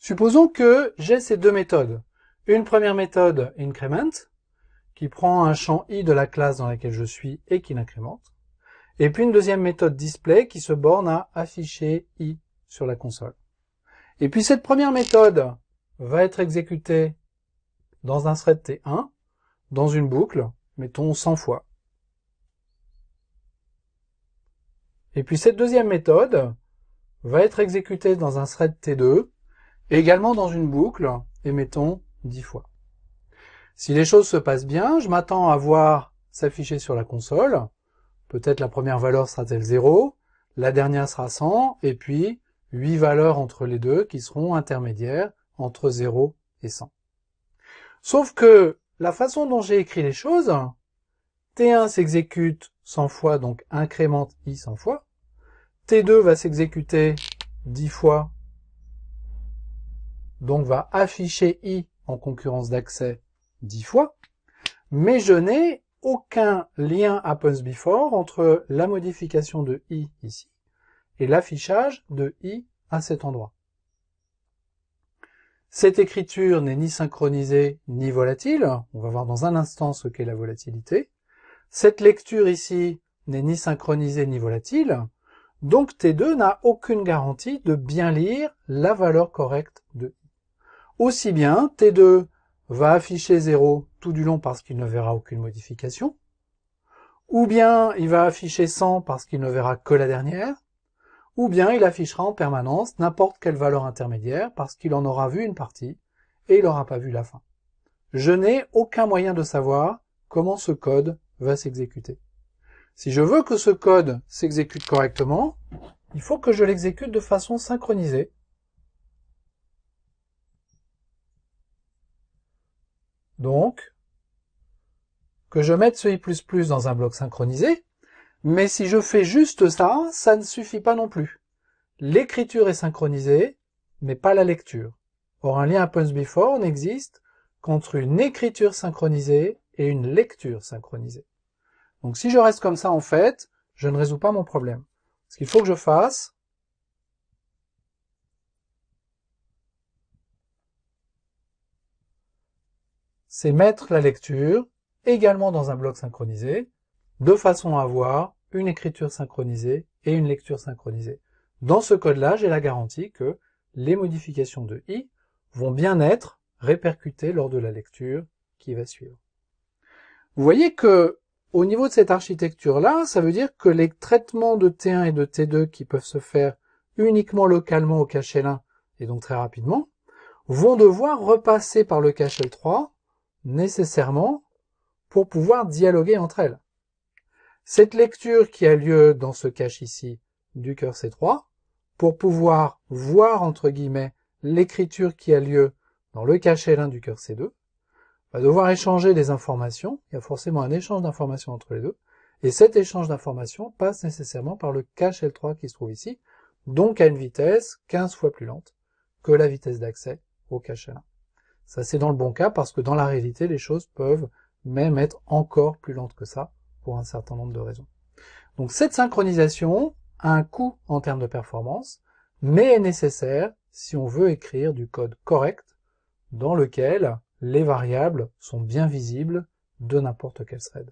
Supposons que j'ai ces deux méthodes. Une première méthode increment, qui prend un champ i de la classe dans laquelle je suis et qui l'incrémente. Et puis une deuxième méthode display qui se borne à afficher i sur la console. Et puis cette première méthode va être exécutée dans un thread T1, dans une boucle, mettons 100 fois. Et puis cette deuxième méthode va être exécutée dans un thread T2, également dans une boucle, et mettons 10 fois. Si les choses se passent bien, je m'attends à voir s'afficher sur la console. Peut-être la première valeur sera-t-elle 0, la dernière sera 100, et puis 8 valeurs entre les deux qui seront intermédiaires entre 0 et 100. Sauf que la façon dont j'ai écrit les choses, T1 s'exécute 100 fois, donc incrémente i 100 fois. T2 va s'exécuter 10 fois, donc va afficher i en concurrence d'accès 10 fois. Mais je n'ai aucun lien happens before entre la modification de i ici et l'affichage de i à cet endroit. Cette écriture n'est ni synchronisée ni volatile. On va voir dans un instant ce qu'est la volatilité. Cette lecture ici n'est ni synchronisée ni volatile. Donc T2 n'a aucune garantie de bien lire la valeur correcte de i. Aussi bien, T2 va afficher 0 tout du long parce qu'il ne verra aucune modification, ou bien il va afficher 100 parce qu'il ne verra que la dernière, ou bien il affichera en permanence n'importe quelle valeur intermédiaire parce qu'il en aura vu une partie et il n'aura pas vu la fin. Je n'ai aucun moyen de savoir comment ce code va s'exécuter. Si je veux que ce code s'exécute correctement, il faut que je l'exécute de façon synchronisée. Donc, que je mette ce i++ dans un bloc synchronisé, mais si je fais juste ça, ça ne suffit pas non plus. L'écriture est synchronisée, mais pas la lecture. Or, un lien happens before n'existe qu'entre une écriture synchronisée et une lecture synchronisée. Donc si je reste comme ça, en fait, je ne résous pas mon problème. Ce qu'il faut que je fasse, c'est mettre la lecture également dans un bloc synchronisé, de façon à avoir une écriture synchronisée et une lecture synchronisée. Dans ce code-là, j'ai la garantie que les modifications de i vont bien être répercutées lors de la lecture qui va suivre. Vous voyez que au niveau de cette architecture-là, ça veut dire que les traitements de T1 et de T2 qui peuvent se faire uniquement localement au cache L1 et donc très rapidement, vont devoir repasser par le cache L3 nécessairement pour pouvoir dialoguer entre elles. Cette lecture qui a lieu dans ce cache ici du cœur C3, pour pouvoir voir entre guillemets l'écriture qui a lieu dans le cache L1 du cœur C2, va devoir échanger des informations, il y a forcément un échange d'informations entre les deux, et cet échange d'informations passe nécessairement par le cache L3 qui se trouve ici, donc à une vitesse 15 fois plus lente que la vitesse d'accès au cache L1. Ça c'est dans le bon cas parce que dans la réalité les choses peuvent même être encore plus lentes que ça pour un certain nombre de raisons. Donc cette synchronisation a un coût en termes de performance, mais est nécessaire si on veut écrire du code correct dans lequel les variables sont bien visibles de n'importe quel thread.